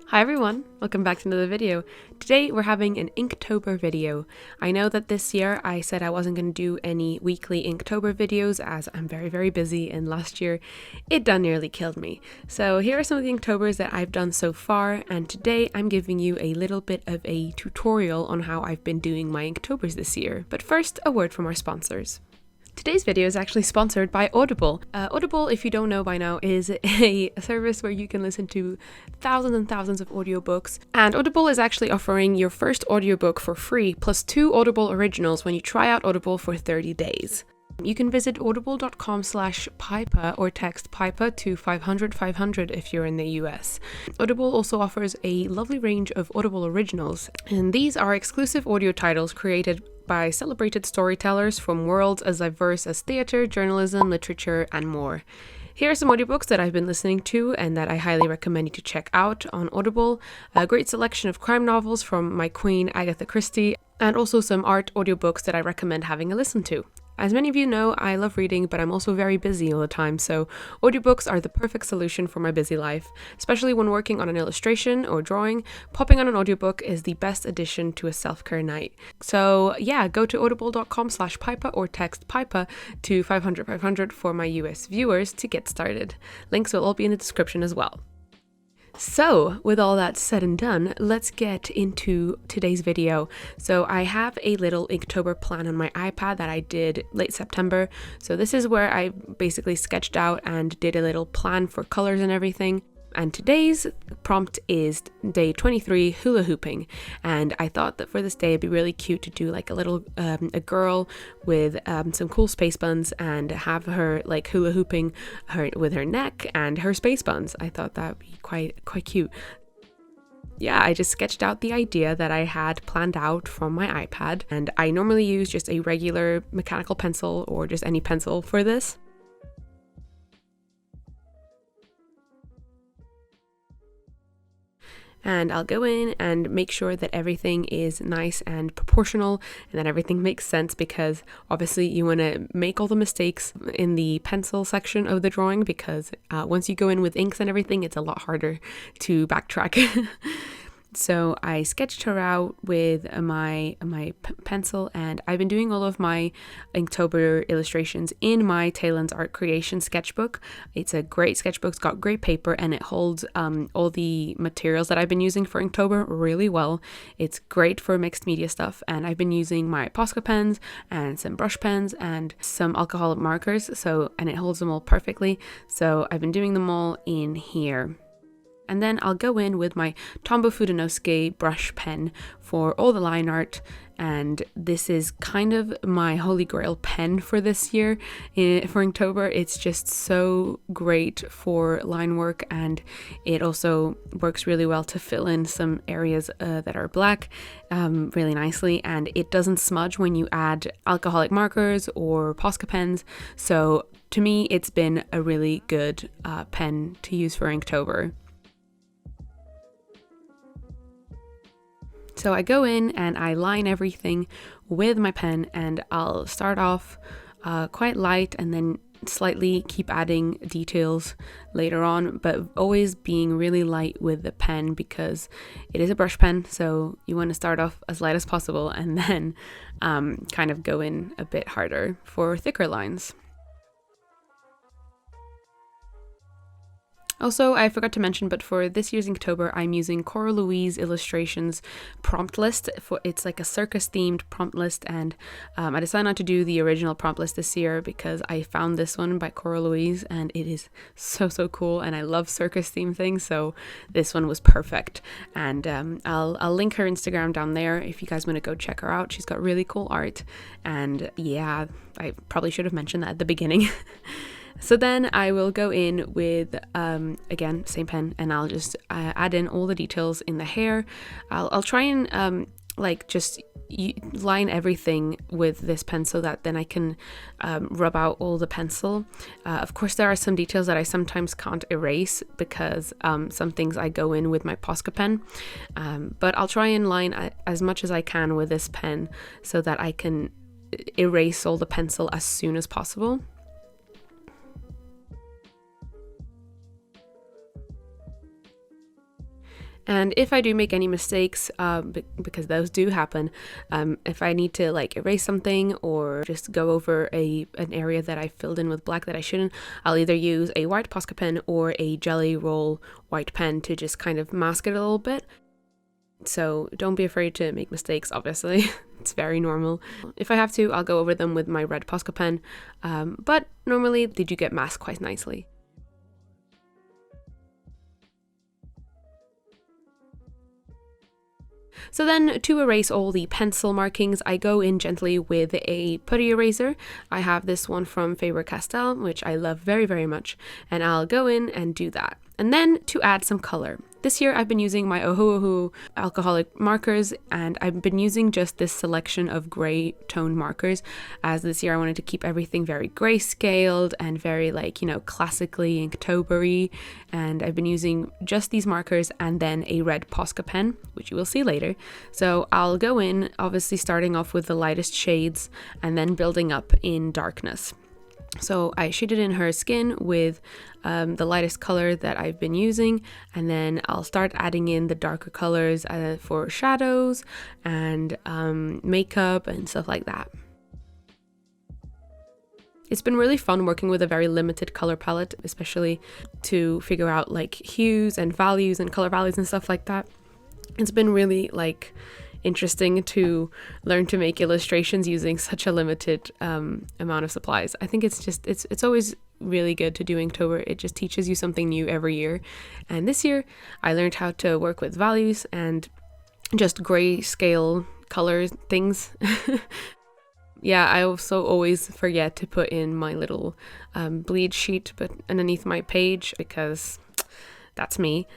Hi everyone, welcome back to another video. Today we're having an Inktober video. I know that this year I said I wasn't going to do any weekly Inktober videos as I'm very busy, and last year it done nearly killed me. So here are some of the Inktober's that I've done so far, and today I'm giving you a little bit of a tutorial on how I've been doing my Inktober's this year. But first, a word from our sponsors. Today's video is actually sponsored by Audible. Audible, if you don't know by now, is a service where you can listen to thousands and thousands of audiobooks. And Audible is actually offering your first audiobook for free, plus 2 Audible originals when you try out Audible for 30 days. You can visit audible.com/Piper or text Piper to 500 if you're in the US. Audible also offers a lovely range of Audible originals, and these are exclusive audio titles created by celebrated storytellers from worlds as diverse as theatre, journalism, literature, and more. Here are some audiobooks that I've been listening to and that I highly recommend you to check out on Audible. A great selection of crime novels from my queen Agatha Christie, and also some art audiobooks that I recommend having a listen to. As many of you know, I love reading, but I'm also very busy all the time, so audiobooks are the perfect solution for my busy life. Especially when working on an illustration or drawing, popping on an audiobook is the best addition to a self-care night. So yeah, go to audible.com/Piper or text Piper to 500 for my US viewers to get started. Links will all be in the description as well. So, with all that said and done, let's get into today's video. So I have a little Inktober plan on my iPad that I did late September. So this is where I basically sketched out and did a little plan for colors and everything. And today's prompt is day 23, hula hooping. And I thought that for this day it'd be really cute to do like a little a girl with some cool space buns and have her like hula hooping with her neck and her space buns. I thought that would be quite cute. Yeah, I just sketched out the idea that I had planned out from my iPad, and I normally use just a regular mechanical pencil or just any pencil for this. And I'll go in and make sure that everything is nice and proportional and that everything makes sense, because obviously you want to make all the mistakes in the pencil section of the drawing, because once you go in with inks and everything, it's a lot harder to backtrack. So I sketched her out with my pencil, and I've been doing all of my Inktober illustrations in my Talens art creation sketchbook. It's a great sketchbook, it's got great paper, and it holds all the materials that I've been using for Inktober really well. It's great for mixed media stuff, and I've been using my Posca pens and some brush pens and some alcoholic markers, and it holds them all perfectly. So I've been doing them all in here. And then I'll go in with my Tombow Fudenosuke brush pen for all the line art, and this is kind of my holy grail pen for this year for Inktober. It's just so great for line work, and it also works really well to fill in some areas that are black really nicely, and it doesn't smudge when you add alcoholic markers or Posca pens. So to me, it's been a really good pen to use for Inktober. So I go in and I line everything with my pen, and I'll start off quite light and then slightly keep adding details later on, but always being really light with the pen because it is a brush pen, so you want to start off as light as possible and then kind of go in a bit harder for thicker lines. Also, I forgot to mention, but for this year's Inktober, I'm using Cora Louise Illustrations prompt list. It's like a circus themed prompt list, and I decided not to do the original prompt list this year because I found this one by Cora Louise and it is so cool, and I love circus themed things, so this one was perfect. And I'll link her Instagram down there if you guys want to go check her out. She's got really cool art, and yeah, I probably should have mentioned that at the beginning. So then I will go in with, again, same pen, and I'll just add in all the details in the hair. I'll try and just line everything with this pen so that then I can rub out all the pencil. Of course, there are some details that I sometimes can't erase because some things I go in with my Posca pen, but I'll try and line as much as I can with this pen so that I can erase all the pencil as soon as possible. And if I do make any mistakes, because those do happen, if I need to like erase something or just go over an area that I filled in with black that I shouldn't, I'll either use a white Posca pen or a Jelly Roll white pen to just kind of mask it a little bit. So don't be afraid to make mistakes, obviously. It's very normal. If I have to, I'll go over them with my red Posca pen, but normally they do get masked quite nicely. So then, to erase all the pencil markings, I go in gently with a putty eraser. I have this one from Faber-Castell, which I love very, very much, and I'll go in and do that. And then to add some color. This year I've been using my Ohuhu alcoholic markers, and I've been using just this selection of gray tone markers, as this year I wanted to keep everything very grayscaled and very like, you know, classically Inktober-y, and I've been using just these markers and then a red Posca pen, which you will see later. So I'll go in, obviously starting off with the lightest shades and then building up in darkness. So I shaded in her skin with the lightest color that I've been using, and then I'll start adding in the darker colors for shadows and makeup and stuff like that. It's been really fun working with a very limited color palette, especially to figure out like hues and values and color values and stuff like that. It's been really like interesting to learn to make illustrations using such a limited amount of supplies. I think it's always really good to do Inktober. It just teaches you something new every year. And this year I learned how to work with values and just grayscale color things. Yeah, I also always forget to put in my little bleed sheet but underneath my page, because that's me.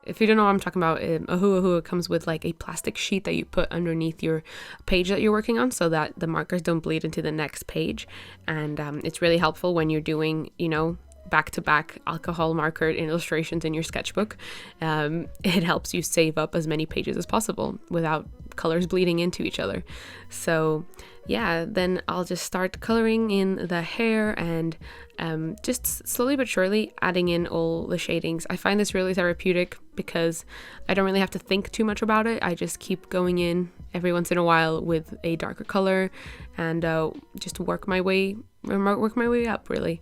If you don't know what I'm talking about, Ohuhu comes with like a plastic sheet that you put underneath your page that you're working on so that the markers don't bleed into the next page. And it's really helpful when you're doing, you know, back-to-back alcohol markered illustrations in your sketchbook. It helps you save up as many pages as possible without colors bleeding into each other. So yeah, then I'll just start coloring in the hair and just slowly but surely adding in all the shadings. I find this really therapeutic because I don't really have to think too much about it. I just keep going in every once in a while with a darker color and just work my way up, really.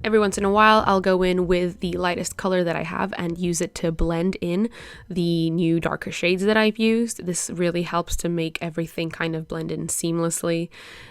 Every once in a while, I'll go in with the lightest color that I have and use it to blend in the new darker shades that I've used. This really helps to make everything kind of blend in seamlessly.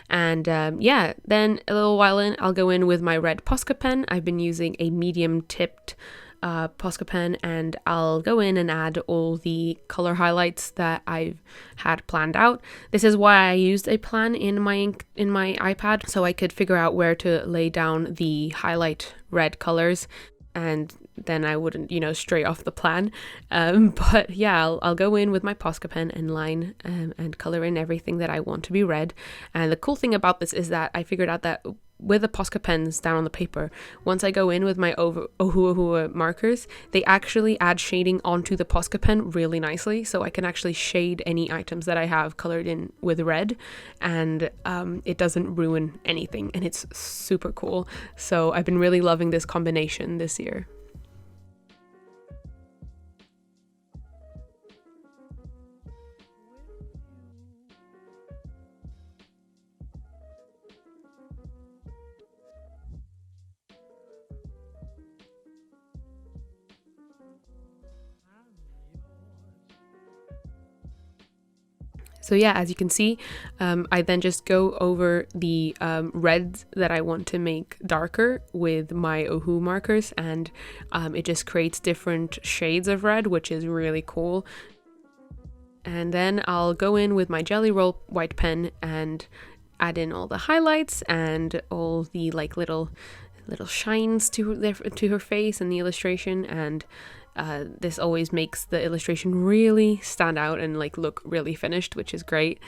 And yeah, then a little while in, I'll go in with my red Posca pen. I've been using a medium tipped Posca pen, and I'll go in and add all the color highlights that I've had planned out. This is why I used a plan in my iPad, so I could figure out where to lay down the highlight red colors, and then I wouldn't, you know, stray off the plan. But yeah, I'll go in with my Posca pen and line and color in everything that I want to be red. And the cool thing about this is that I figured out that with the Posca pens down on the paper, once I go in with my Ohuhu markers, they actually add shading onto the Posca pen really nicely, so I can actually shade any items that I have colored in with red, and it doesn't ruin anything, and it's super cool. So I've been really loving this combination this year. So yeah, as you can see, I then just go over the reds that I want to make darker with my Ohuhu markers, and it just creates different shades of red, which is really cool. And then I'll go in with my Jelly Roll white pen and add in all the highlights and all the like little shines to her face and the illustration, and this always makes the illustration really stand out and like look really finished, which is great.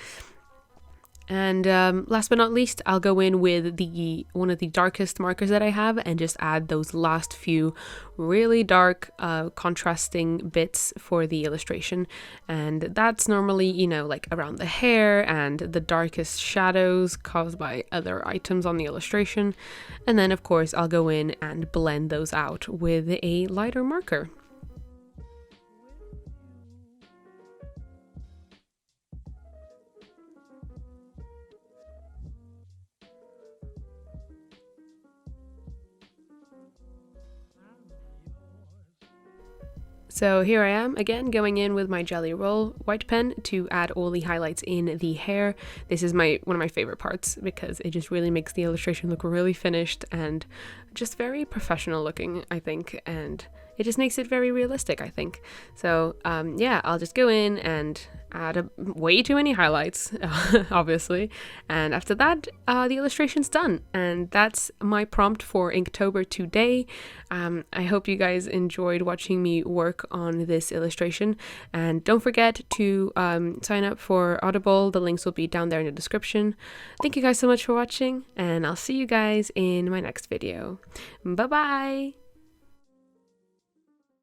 And last but not least, I'll go in with one of the darkest markers that I have and just add those last few really dark contrasting bits for the illustration. And that's normally, you know, like around the hair and the darkest shadows caused by other items on the illustration. And then of course I'll go in and blend those out with a lighter marker. So here I am again going in with my Jelly Roll white pen to add all the highlights in the hair. This is one of my favorite parts because it just really makes the illustration look really finished and just very professional looking, I think, and it just makes it very realistic, I think. So yeah, I'll just go in and add way too many highlights, obviously, and after that the illustration's done, and that's my prompt for Inktober today. I hope you guys enjoyed watching me work on this illustration, and don't forget to sign up for Audible. The links will be down there in the description. Thank you guys so much for watching, and I'll see you guys in my next video. Bye bye.